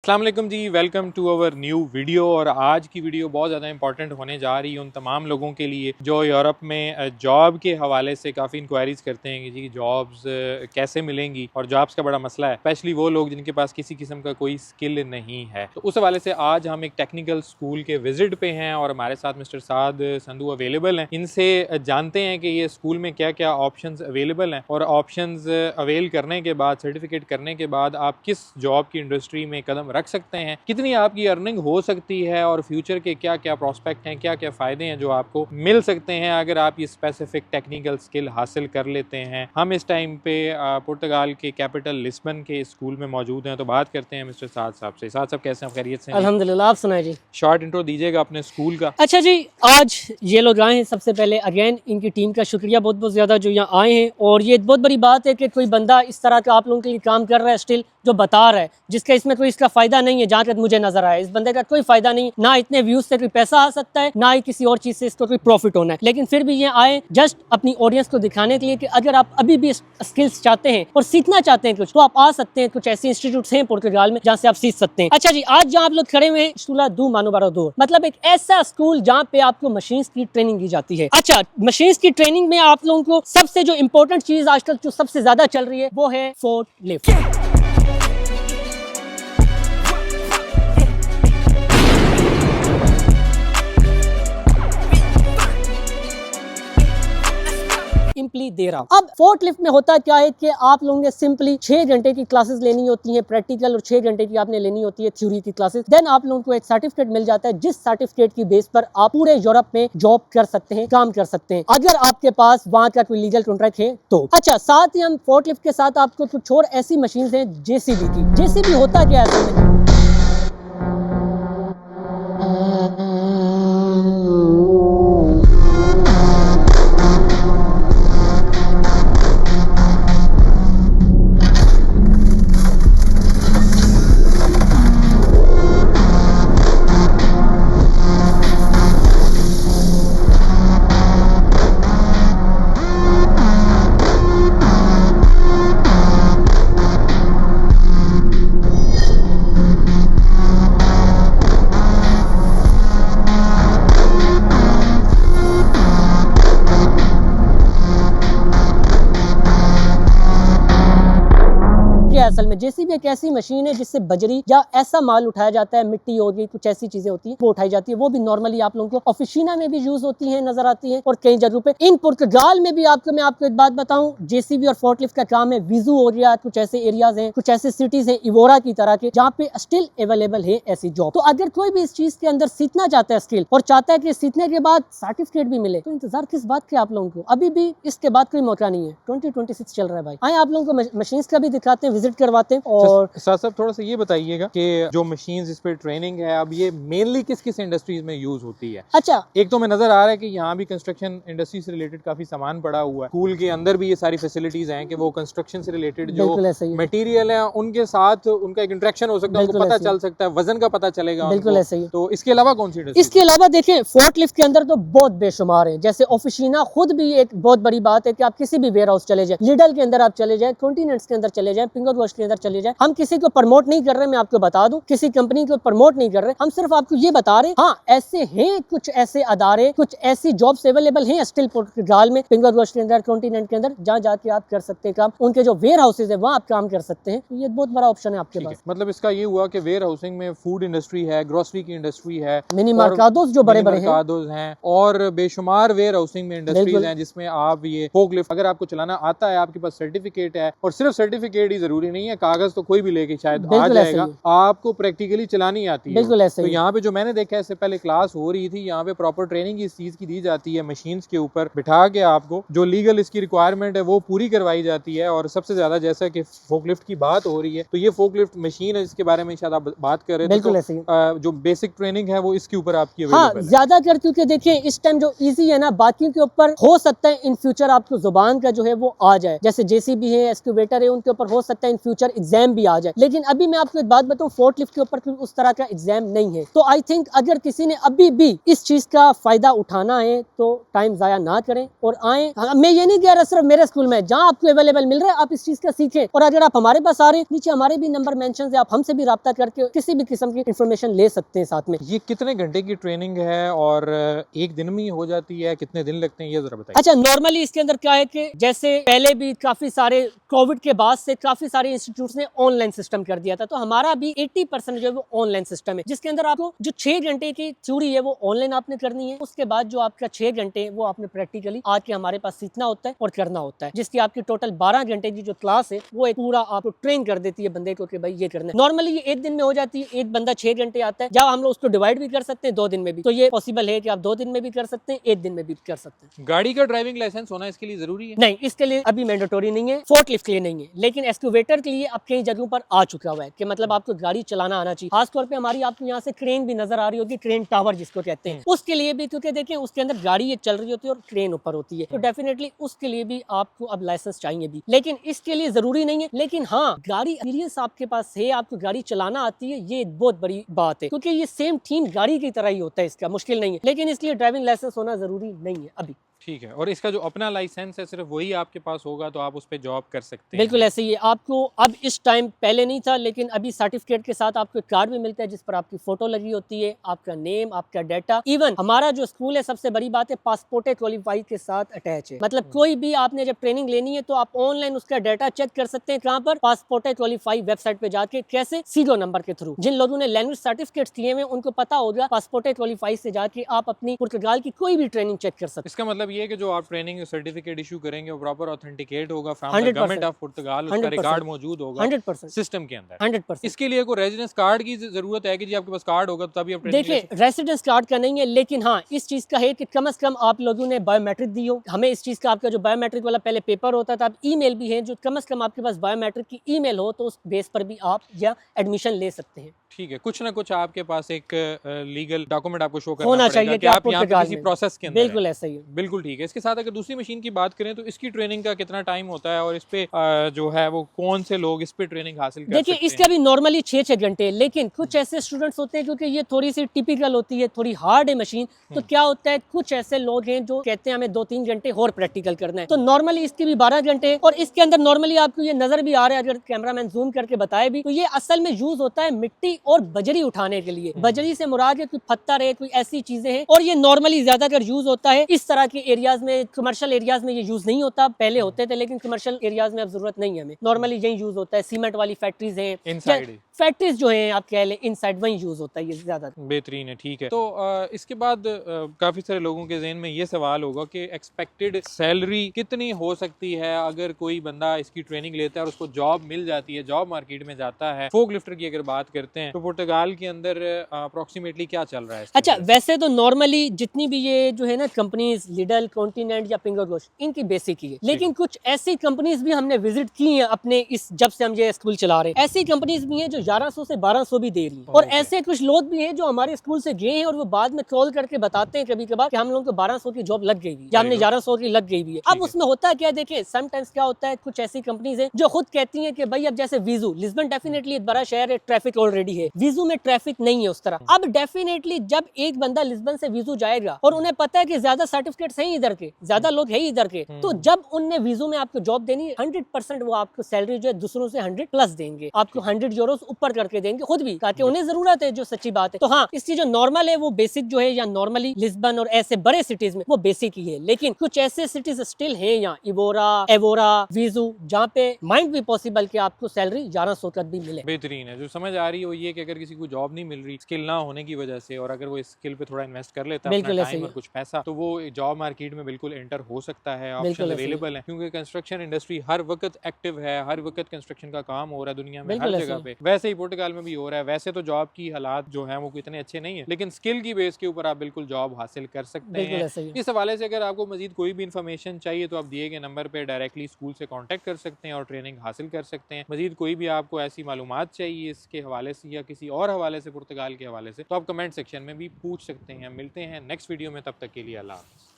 अस्सलाम वालेकुम जी, welcome to our new video. और आज की वीडियो बहुत ज़्यादा इंपॉर्टेंट होने जा रही है उन तमाम लोगों के लिए जो यूरोप में जॉब के हवाले से काफ़ी इंक्वायरीज़ करते हैं कि जी जॉब्स कैसे मिलेंगी, और जॉब्स का बड़ा मसला है, स्पेशली वो लोग जिनके पास किसी किस्म का कोई स्किल नहीं है। तो उस हवाले से आज हम एक टेक्निकल स्कूल के विजिट पे हैं और हमारे साथ मिस्टर साद संधू अवेलेबल हैं। इनसे जानते हैं कि ये स्कूल में क्या क्या ऑप्शंस अवेलेबल हैं और ऑप्शंस अवेल करने के बाद, सर्टिफिकेट करने के बाद आप किस जॉब की इंडस्ट्री में कदम रख सकते हैं, कितनी आपकी अर्निंग हो सकती है और फ्यूचर के क्या क्या प्रोस्पेक्ट हैं, क्या क्या फायदे हैं जो आपको मिल सकते हैं अगर आप ये स्पेसिफिक टेक्निकल स्किल हासिल कर लेते हैं। हम इस टाइम पे पुर्तगाल के कैपिटल लिस्बन के स्कूल में मौजूद हैं, तो बात करते हैं मिस्टर साद साहब से। साद साहब कैसे हैं, खैरियत से? अल्हम्दुलिल्लाह, आप सुनाए जी। शॉर्ट इंट्रो दीजिएगा अपने स्कूल का। अच्छा जी, आज ये लोग आए हैं, सबसे पहले अगेन इनकी टीम का शुक्रिया बहुत बहुत ज़्यादा जो यहाँ आए हैं। और ये बहुत बड़ी बात है कि कोई बंदा इस तरह का आप लोगों के लिए काम कर रहा है, स्टिल जो बता रहा है, जिसका इसमें कोई इसका फ़ायदा नहीं है। जहाँ तक मुझे नजर आया, इस बंदे का कोई फ़ायदा नहीं, ना इतने व्यूज़ से कोई पैसा आ सकता है, ना ही किसी और चीज़ से इसको कोई प्रॉफिट होना है। लेकिन फिर भी ये आए जस्ट अपनी ऑडियंस को दिखाने के लिए कि अगर आप अभी भी स्किल्स चाहते हैं और सीखना चाहते हैं कुछ, तो आप आ सकते हैं। कुछ ऐसे इंस्टीट्यूट हैं पुर्तगाल में जहाँ से आप सीख सकते हैं। अच्छा जी, आज जहाँ आप लोग खड़े हुए हैं, स्कूला दू मानो बारो दो, मतलब एक ऐसा स्कूल जहाँ पे आपको मशीन्स की ट्रेनिंग दी जाती है। अच्छा, मशीन्स की ट्रेनिंग में आप लोगों को सबसे जो इम्पोर्टेंट चीज आजकल जो सबसे ज्यादा चल रही है वो है फोर्कलिफ्ट। सिंपली दे रहा हूं। अब फोर्कलिफ्ट में होता क्या है कि आप लोगों ने सिंपली 6 घंटे की क्लासेस लेनी होती हैं प्रैक्टिकल, और 6 घंटे की आपने लेनी होती है थ्योरी की क्लासेस। देन आप लोगों को एक सर्टिफिकेट मिल जाता है, जिस सर्टिफिकेट की बेस पर आप पूरे यूरोप में जॉब कर सकते हैं, काम कर सकते हैं, अगर आपके पास वहाँ का कोई लीगल कॉन्ट्रैक्ट है तो। अच्छा, साथ ही हम फोर्कलिफ्ट के साथ आपको कुछ और ऐसी मशीन है जेसीबी की। जेसीबी होता क्या है? असल में जेसीबी एक ऐसी मशीन है जिससे बजरी या ऐसा माल उठाया जाता है, मिट्टी हो गई, कुछ ऐसी चीजें होती हैं वो उठाई जाती है। वो भी नॉर्मली आप लोगों को ऑफिशिना में भी यूज होती है, नजर आती है, और कई जगहों पे। इन पुर्तगाल में भी मैं आपको एक बात बताऊं, जेसीबी और फोर्कलिफ्ट का काम है। विजू एरिया, कुछ ऐसे एरियाज हैं, कुछ ऐसे सिटीज हैं इवोरा की तरह के, जहाँ पे स्टिल अवेलेबल है ऐसी जॉब। तो अगर कोई भी इस चीज के अंदर सीखना चाहता है स्किल, और चाहता है कि सीखने के बाद सर्टिफिकेट भी मिले, तो इंतजार किस बात के आप लोगों को? अभी भी इसके बाद कोई मौका नहीं है। 2026 चल रहा है भाई। आए आप लोगों को मशीन का भी दिखाते हैं, विजिट करवाते हैं। और साथ साहब थोड़ा सा ये बताइएगा कि जो मशीन्स इस पे ट्रेनिंग है, अब ये मेनली किस किस इंडस्ट्रीज में यूज होती है? अच्छा, एक तो मैं नजर आ रहा है कि यहाँ भी कंस्ट्रक्शन इंडस्ट्री से रिलेटेड काफी सामान पड़ा हुआ है। स्कूल के अंदर भी ये सारी फैसिलिटीज हैं कि वो कंस्ट्रक्शन से रिलेटेड जो मटेरियल है उनके साथ उनका एक इंटरेक्शन हो सकता है, उनको पता चल सकता है, वजन का पता चलेगा। बिल्कुल ऐसे ही। तो इसके अलावा कौन सी इंडस्ट्री? इसके अलावा देखिए, फोर्कलिफ्ट के अंदर तो बहुत बेशुमार है। जैसे ऑफिशिना खुद भी एक बहुत बड़ी बात है कि आप किसी भी वेयर हाउस चले जाए, लिडल के अंदर आप चले जाए, कॉन्टिनेंट्स के अंदर चले जाए, फिंगर वॉश के अंदर चले जाए। हम किसी को प्रमोट नहीं कर रहे, मैं आपको बता दूं, किसी कंपनी को प्रमोट नहीं कर रहे, हम सिर्फ आपको ये बता रहे, हाँ ऐसे हैं कुछ ऐसे अदारे, कुछ ऐसी जॉब्स अवेलेबल हैं स्टिल पुर्तगाल में, फिंगर वॉश के अंदर, कॉन्टिनेंट के अंदर, जहाँ जाके आप कर सकते हैं काम। उनके जो वेयर हाउसेज है वहाँ आप काम कर सकते हैं। ये बहुत बड़ा ऑप्शन है आपके पास। मतलब इसका ये हुआ कि वेयर हाउसिंग में फूड इंडस्ट्री है, ग्रोसरी की इंडस्ट्री है, मिनी मार्कादोस जो बड़े बड़े हैं, और बेशुमार वेयर हाउसिंग में इंडस्ट्रीज हैं जिसमें आप ये फोर्कलिफ्ट अगर आपको चलाना आता है, आपके पास सर्टिफिकेट है, और सिर्फ सर्टिफिकेट ही जरूरी नहीं है, कागज तो कोई भी लेके शायद आ जाएगा, आपको प्रैक्टिकली चलानी आती है। बिल्कुल ऐसे तो यहाँ पे जो मैंने देखा है, इससे पहले क्लास हो रही थी, यहाँ पे प्रॉपर ट्रेनिंग इस चीज की दी जाती है। मशीन्स के ऊपर बिठा के आपको जो लीगल इसकी रिक्वायरमेंट है वो पूरी करवाई जाती है। और सबसे ज्यादा जैसा कि फोर्कलिफ्ट की बात हो रही है, तो ये फोर्कलिफ्ट मशीन है जिसके बारे में शायद आप बात कर रहे थे। बिल्कुल ऐसे ही। जो बेसिक ट्रेनिंग है वो इसके ऊपर आपकी हाँ, ज्यादा कर, क्योंकि देखिए इस टाइम जो इजी है ना, बाकियों के ऊपर हो सकता है इन फ्यूचर आपको जुबान का जो है वो आ जाए। जैसे जेसीबी है, एक्सकवेटर है, उनके ऊपर हो सकता है इन फ्यूचर एग्जाम भी आ जाए। लेकिन अभी मैं आपको एक बात बताऊं, फोर्कलिफ्ट के ऊपर उस तरह का एग्जाम नहीं है। तो आई थिंक अगर किसी ने अभी भी इस चीज का फायदा उठाना है तो टाइम जाया ना करें और आए। मैं ये नहीं कह रहा सिर्फ मेरे स्कूल में, जहाँ आपको अवेलेबल मिल रहा है आप इस चीज का सीखें। और अगर आप हमारे पास आ रहे हैं, नीचे हमारे भी नंबर मेंशन है, आप हमसे भी राब्ता करके किसी भी किस्म की इंफॉर्मेशन ले सकते हैं साथ में। ये कितने घंटे की ट्रेनिंग है और एक दिन में ही हो जाती है, कितने दिन लगते हैं, ये जरा बताइए। अच्छा, नॉर्मली इसके अंदर क्या है कि जैसे पहले भी काफी सारे कोविड के बाद से काफी सारे इंस्टीट्यूट्स ने ऑनलाइन सिस्टम कर दिया था, तो हमारा भी 80% जो है वो ऑनलाइन सिस्टम है, जिसके अंदर आपको जो 6 घंटे की थ्योरी है वो ऑनलाइन आपने करनी है। उसके बाद जो आपका 6 घंटे वो आपने प्रैक्टिकली आके हमारे पास सीखना होता है और करना होता है, जिसकी आपकी टोटल 12 घंटे की जो क्लास है वो एक पूरा आपको ट्रेन कर देती है बंदे को कि भाई ये करना है। नॉर्मली ये एक दिन में हो जाती है, एक बंदा 6 घंटे आता है, जब हम लोग उसको डिवाइड भी कर सकते हैं 2 दिन में भी, तो ये पॉसिबल है कि आप 2 दिन में भी कर सकते हैं, 1 दिन में भी कर सकते हैं। गाड़ी का ड्राइविंग लाइसेंस होना इसके लिए जरूरी है? नहीं, इसके लिए अभी मैंडेटोरी नहीं है, फोर्कलिफ्ट के लिए नहीं है, लेकिन एक्सकवेटर के लिए अब कई जगहों पर आ चुका हुआ है कि मतलब आपको गाड़ी चलाना आना चाहिए। खासतौर पे हमारी आपको यहाँ से क्रेन भी नजर आ रही होगी, क्रेन टावर जिसको कहते हैं, उसके लिए भी, क्योंकि देखें उसके अंदर गाड़ी ये चल रही होती है और क्रेन ऊपर होती है, तो डेफिनेटली उसके लिए भी आपको अब लाइसेंस चाहिए भी, लेकिन इसके लिए जरूरी नहीं है। लेकिन हाँ, गाड़ी एक्सपीरियंस आपके पास है, आपको गाड़ी चलाना आती है, ये बहुत बड़ी बात है, क्योंकि ये सेम थीम गाड़ी की तरह ही होता है, इसका मुश्किल नहीं है, लेकिन इसलिए ड्राइविंग लाइसेंस होना जरूरी नहीं है अभी। ठीक है, और इसका जो अपना लाइसेंस है सिर्फ वही आपके पास होगा तो आप उस पर जॉब कर सकते हैं? बिल्कुल ऐसे ही है। आपको अब इस टाइम, पहले नहीं था, लेकिन अभी सर्टिफिकेट के साथ आपको एक कार्ड भी मिलता है जिस पर आपकी फोटो लगी होती है, आपका नेम, आपका डाटा। इवन हमारा जो स्कूल है, सबसे बड़ी बात है, पासपोर्ट क्वालिफाई के साथ अटैच है, मतलब कोई भी आपने जब ट्रेनिंग लेनी है तो आप ऑनलाइन उसका डाटा चेक कर सकते हैं। कहाँ पर? पासपोर्ट क्वालिफाई वेबसाइट पे जाके। कैसे? सीरियल नंबर के थ्रू। जिन लोगों ने लैंग्वेज सर्टिफिकेट्स लिए हुए उनको पता होगा, पासपोर्ट क्वालिफाई से जाके आप अपनी पुर्तगाल की कोई भी ट्रेनिंग चेक कर सकते हैं। इसका मतलब ये है कि जो आप ट्रेनिंग सर्टिफिकेट इशू करेंगे वो प्रॉपर ऑथेंटिकेट होगा फ्रॉम द 100% गवर्नमेंट ऑफ पुर्तगाल, उसका 100% रिकॉर्ड मौजूद होगा 100% सिस्टम के अंदर। 100%। इसके लिए कोई रेजिडेंस कार्ड की जरूरत है कि जी आपके पास कार्ड होगा तो तभी आप ट्रेनिंग ले देखिए, रेसिडेंस कार्ड का नहीं है, लेकिन हाँ इस चीज का है कि कम से कम आप लोगों ने बायोमेट्रिक दी हो। हमें इस चीज का, आपका जो बायोमेट्रिक वाला पहले पेपर होता था, अब ईमेल भी है, जो कम से कम आपके पास बायोमेट्रिक की ईमेल हो तो उस बेस पर भी आप या एडमिशन ले सकते हैं। ठीक है, कुछ ना कुछ आपके पास एक लीगल डॉक्यूमेंट आपको शो करना होना पड़ेगा चाहिए कि कि आप आप यहाँ पे पुर्तगाल किसी में। प्रोसेस के अंदर बिल्कुल हैं। ऐसा ही है। बिल्कुल ठीक है। इसके साथ अगर दूसरी मशीन की बात करें तो इसकी ट्रेनिंग का कितना टाइम होता है और इस पे जो है वो कौन से लोग इस पे ट्रेनिंग हासिल कर देखिए, सकते इसका हैं? भी नॉर्मली 6 घंटे है, लेकिन कुछ ऐसे स्टूडेंट्स होते हैं, क्योंकि ये थोड़ी सी टिपिकल होती है, थोड़ी हार्ड है मशीन, तो क्या होता है, कुछ ऐसे लोग हैं जो कहते हैं हमें 2-3 घंटे और प्रैक्टिकल करना है, तो नॉर्मली इसकी भी 12 घंटे। और इसके अंदर नॉर्मली आपको ये नजर भी आ रहा है, अगर कैमरामैन जूम करके बताए भी, तो ये असल में यूज होता है मिट्टी और बजरी उठाने के लिए। बजरी से मुराद है कोई पत्थर है, कोई ऐसी चीजें हैं, और ये नॉर्मली ज्यादातर यूज होता है इस तरह के एरियाज में। कमर्शियल एरियाज में ये यूज नहीं होता, पहले होते थे, लेकिन कमर्शियल एरियाज में अब जरूरत नहीं है हमें, नॉर्मली यही यूज होता है। सीमेंट वाली फैक्ट्रीज हैं, इनसाइड फैक्ट्रीज जो हैं आप कह लें, इनसाइड वही यूज होता है ये ज्यादा। बेहतरीन है। ठीक है, तो इसके बाद काफ़ी सारे लोगों के जहन में ये सवाल होगा कि एक्सपेक्टेड सैलरी कितनी हो सकती है अगर कोई बंदा इसकी ट्रेनिंग लेता है और उसको जॉब मिल जाती है, जॉब मार्केट में जाता है। फोक लिफ्टर की अगर बात करते हैं तो पुर्तगाल के अंदर अप्रोक्सीमेटली क्या चल रहा है? अच्छा, वैसे तो नॉर्मली जितनी भी ये जो है ना कंपनीज, लिडल, कॉन्टिनेंट या पिंगरगोश, इनकी बेसिक ही है, लेकिन कुछ ऐसी कंपनीज भी हमने विजिट की हैं अपने इस, जब से हम ये स्कूल चला रहे हैं, ऐसी कंपनीज भी हैं जो 1100 से 1200 भी दे रही है। और ऐसे कुछ लोग भी हैं जो हमारे स्कूल से गए हैं और वो बाद में कॉल करके बताते हैं कभी कभार कि हम लोगों को 1200 की जॉब लग गई है या हमने 1100 की लग गई भी है। अब उसमें होता क्या, देखिए समटाइम्स क्या होता है, कुछ ऐसी कंपनीज हैं जो खुद कहती हैं कि भाई अब जैसे वीजू, लिस्बन डेफिनेटली एक बड़ा शहर है, ट्रैफिक ऑलरेडी है, वीजू में ट्रैफिक नहीं है उस तरह। अब डेफिनेटली जब एक बंदा लिस्बन से वीजू जाएगा और उन्हें पता है कि ज्यादा सर्टिफिकेट्स हैं इधर के, ज्यादा लोग हैं इधर के, तो जब उनने वीजू में आपको जॉब देनी है, 100% वो आपको सैलरी जो है दूसरों से 100+ देंगे, आपको 100 यूरोस ऊपर करके देंगे खुद भी, ताकि उन्हें जरूरत है, जो सच्ची बात है। तो हाँ, इसकी जो नॉर्मल है वो बेसिक जो है, या नॉर्मली लिस्बन और ऐसे बड़े सिटीज में वो बेसिक ही है, लेकिन कुछ ऐसे सिटीज स्टिल है यहाँ, इवोरा, एवोरा, वीजू, जहाँ पे माइंड भी पॉसिबल कि आपको सैलरी 1100 तक भी मिले। बेहतरीन है। जो समझ आ रही है वो ये कि अगर किसी को जॉब नहीं मिल रही स्किल ना होने की वजह से, और अगर वो इस स्किल पे थोड़ा इन्वेस्ट कर लेता है अपना टाइम और कुछ पैसा, तो वो जॉब मार्केट में बिल्कुल एंटर हो सकता है। ऑप्शन अवेलेबल है, क्योंकि कंस्ट्रक्शन इंडस्ट्री हर वक्त एक्टिव है, हर वक्त कंस्ट्रक्शन का काम हो रहा है दुनिया में हर जगह पे। वैसे ही पुर्तगाल में भी हो रहा है। वैसे तो जॉब की हालात जो है वो इतने अच्छे नहीं है, लेकिन स्किल की बेस के ऊपर आप बिल्कुल जॉब हासिल कर सकते हैं। इस हवाले से अगर आपको मजीद कोई भी इन्फॉर्मेशन चाहिए तो आप दिए गए नंबर पे डायरेक्टली स्कूल से कांटेक्ट कर सकते हैं और ट्रेनिंग हासिल कर सकते हैं। मजीद कोई भी आपको ऐसी मालूमात चाहिए इसके हवाले से या किसी और हवाले से, पुर्तगाल के हवाले से, तो आप कमेंट सेक्शन में भी पूछ सकते हैं। मिलते हैं नेक्स्ट वीडियो में, तब तक के लिए अल्लाह हाफ़िज़।